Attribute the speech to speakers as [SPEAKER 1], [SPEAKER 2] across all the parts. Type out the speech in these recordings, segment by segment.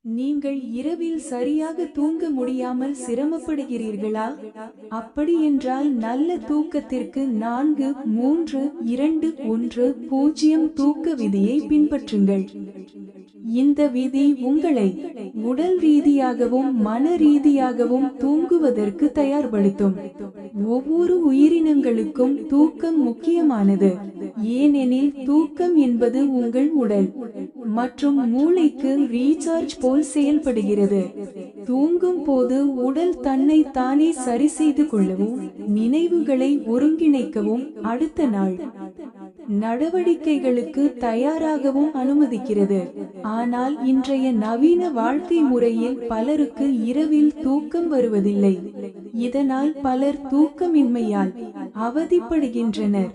[SPEAKER 1] நீங்கள் இரவில் சரியாக தூங்க முடியாமல் சிரமப்படுகிறீர்களா? அப்படியென்றால் நல்ல தூக்கத்திற்கு 4-3-2-1-0 தூக்க விதியை பின்பற்றுங்கள். இந்த விதி உங்களை உடல் ரீதியாகவும் மன ரீதியாகவும் தூங்குவதற்கு தயார்படுத்தும். ஒவ்வொரு உயிரினங்களுக்கும் தூக்கம் முக்கியமானது. ஏனெனில் தூக்கம் என்பது உங்கள் உடல் மற்றும் மூளைக்கு ரீசார்ஜ் போல் செயல்படுகிறது. தூங்கும் போது உடல் தன்னை தானே சரி செய்து கொள்ளவும், நினைவுகளை ஒருங்கிணைக்கவும், அடுத்த நாள் நடவடிக்கைகளுக்கு தயாராகவும் அனுமதிக்கிறது. ஆனால் இன்றைய நவீன வாழ்க்கை முறையில் பலருக்கு இரவில் தூக்கம் வருவதில்லை. இதனால் பலர் தூக்கமின்மையால் அவதிப்படுகின்றனர்.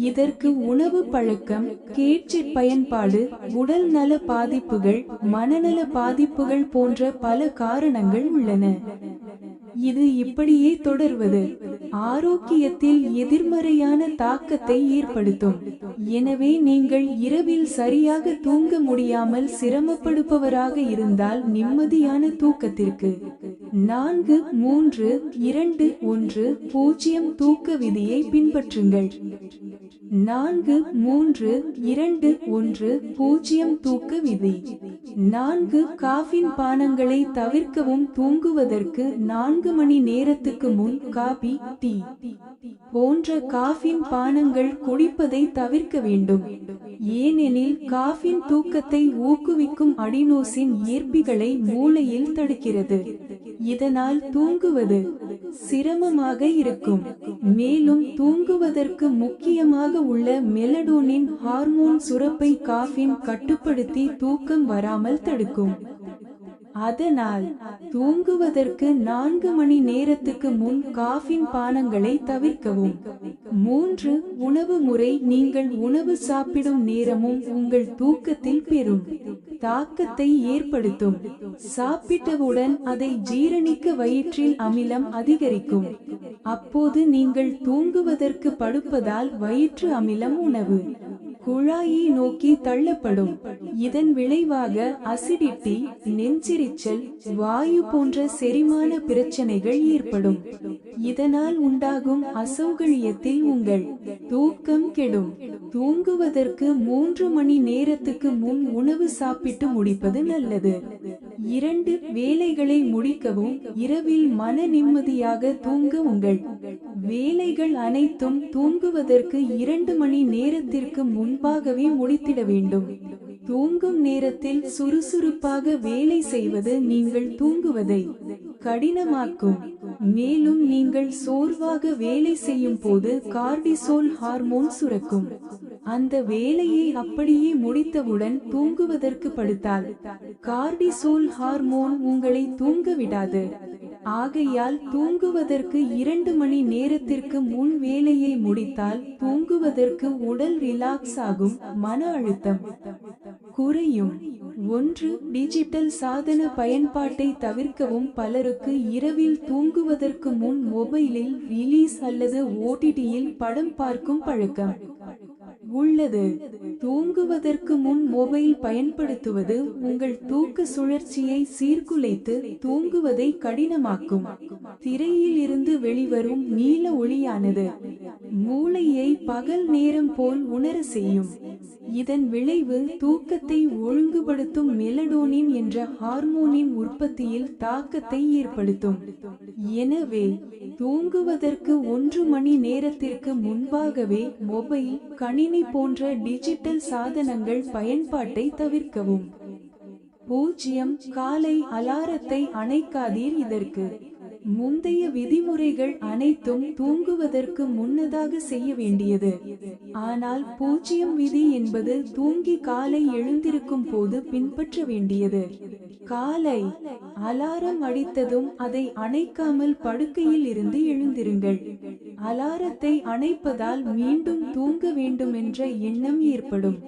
[SPEAKER 1] இதற்கு உணவு பழக்கம், கேட்ஜெட் பயன்பாடு, உடல் நல பாதிப்புகள், மனநல பாதிப்புகள் போன்ற பல காரணங்கள் உள்ளன. இது இப்படியே தொடர்வது ஆரோக்கியத்தில் எதிர்மறையான தாக்கத்தை ஏற்படுத்தும். எனவே நீங்கள் இரவில் சரியாக தூங்க முடியாமல் சிரமப்படுபவராக இருந்தால் நிம்மதியான தூக்கத்திற்கு 4-3-2-1-0 தூக்க விதியை பின்பற்றுங்கள். 4-3-2-1-0 தூக்க விதி. 4 காஃபின் பானங்களை தவிர்க்கவும். தூங்குவதற்கு 4 மணி நேரத்துக்கு முன் காபி, டீ போன்ற காஃபின் பானங்கள் குடிப்பதை தவிர்க்க வேண்டும். ஏனெனில் காஃபின் தூக்கத்தை ஊக்குவிக்கும் அடினோசின் ஏற்பிகளை மூளையில் தடுக்கிறது. இதனால் தூங்குவது சிரமமாக இருக்கும். மேலும் தூங்குவதற்கு முக்கியமாக உள்ள மெலடோனின் ஹார்மோன் சுரப்பை காஃபின் கட்டுப்படுத்தி தூக்கம் வராமல் தடுக்கும். அதனால் தூங்குவதற்கு 4 மணி நேரத்துக்கு முன் காஃபின் பானங்களை தவிர்க்கவும். 3 உணவு முறை. நீங்கள் உணவு சாப்பிடும் நேரமும் உங்கள் தூக்கத்தில் பெரும் தாக்கத்தை ஏற்படுத்தும். சாப்பிட்டவுடன் அதை ஜீரணிக்க வயிற்றில் அமிலம் அதிகரிக்கும். அப்போது நீங்கள் தூங்குவதற்கு படுப்பதால் வயிற்று அமிலம் உணவு குழாயை நோக்கி தள்ளப்படும். இதன் விளைவாக அசிடிட்டி, நெஞ்செரிச்சல், வாயு போன்ற செரிமான பிரச்சனைகள் ஏற்படும். இதனால் உண்டாகும் அசௌகரியத்தில் உங்கள் தூக்கம் கெடும். தூங்குவதற்கு 3 மணி நேரத்துக்கு முன் உணவு சாப்பிட்டு முடிப்பது நல்லது. 2 வேலைகளை முடிக்கவும். இரவில் மன நிம்மதியாக தூங்க உங்கள் வேலைகள் அனைத்தும் தூங்குவதற்கு 2 மணி நேரத்திற்கு முன்பாகவே முடித்திட வேண்டும். தூங்கும் நேரத்தில் சுறுசுறுப்பாக வேலை செய்வது நீங்கள் தூங்குவதை கடினமாக்கும். மேலும் நீங்கள் சோர்வாக வேலை செய்யும் போது கார்டிசோல் ஹார்மோன் சுரக்கும். அந்த வேலையை அப்படியே முடித்தவுடன் தூங்குவதற்கு படுத்தால் கார்டிசோல் ஹார்மோன் உங்களை தூங்க விடாது. ஆகையால் தூங்குவதற்கு 2 மணி நேரத்திற்கு முன் வேலையை முடித்தால் தூங்குவதற்கு உடல் ரிலாக்ஸ் ஆகும். மன அழுத்தம் குறையும். 1 டிஜிட்டல் சாதன பயன்பாட்டை தவிர்க்கவும். பலருக்கு இரவில் தூங்குவதற்கு முன் மொபைலில் ரிலீஸ் அல்லது ஓடிடியில் படம் பார்க்கும் பழக்கம் உள்ளது. தூங்குவதற்கு முன் மொபைல் பயன்படுத்துவது உங்கள் தூக்க சுழற்சியை சீர்குலைத்து தூங்குவதை கடினமாக்கும். திரையில் இருந்து வெளிவரும் நீல ஒளியானது மூளையை பகல் நேரம் போல் உணர செய்யும். இதன் விளைவு தூக்கத்தை ஒழுங்குபடுத்தும் மெலடோனின் என்ற ஹார்மோனின் உற்பத்தியில் தாக்கத்தை ஏற்படுத்தும். எனவே தூங்குவதற்கு 1 மணி நேரத்திற்கு முன்பாகவே மொபைல், கணினி போன்ற டிஜிட்டல் சாதனங்கள் பயன்பாட்டை தவிர்க்கவும். 0 காலை அலாரத்தை அணைக்காதீர். இதற்கு முந்தைய விதிமுறைகள் அனைத்தும் தூங்குவதற்கு முன்னதாக செய்ய வேண்டியது. ஆனால் 0 விதி என்பது தூங்கி காலை எழுந்திருக்கும் போது பின்பற்ற வேண்டியது. காலை அலாரம் அடித்ததும் அதை அணைக்காமல் படுக்கையில் இருந்து எழுந்திருங்கள். அலாரத்தை அணைப்பதால் மீண்டும் தூங்க வேண்டுமென்ற எண்ணம் ஏற்படும்.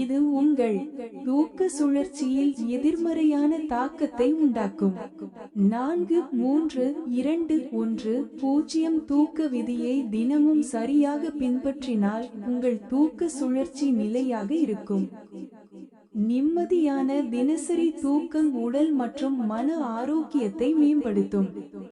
[SPEAKER 1] இது உங்கள் தூக்க சுழற்சியில் எதிர்மறையான தாக்கத்தை உண்டாக்கும். 4-3-2-1-0 தூக்க விதியை தினமும் சரியாக பின்பற்றினால் உங்கள் தூக்க சுழற்சி நிலையாக இருக்கும். நிம்மதியான தினசரி தூக்கம் உடல் மற்றும் மன ஆரோக்கியத்தை மேம்படுத்தும்.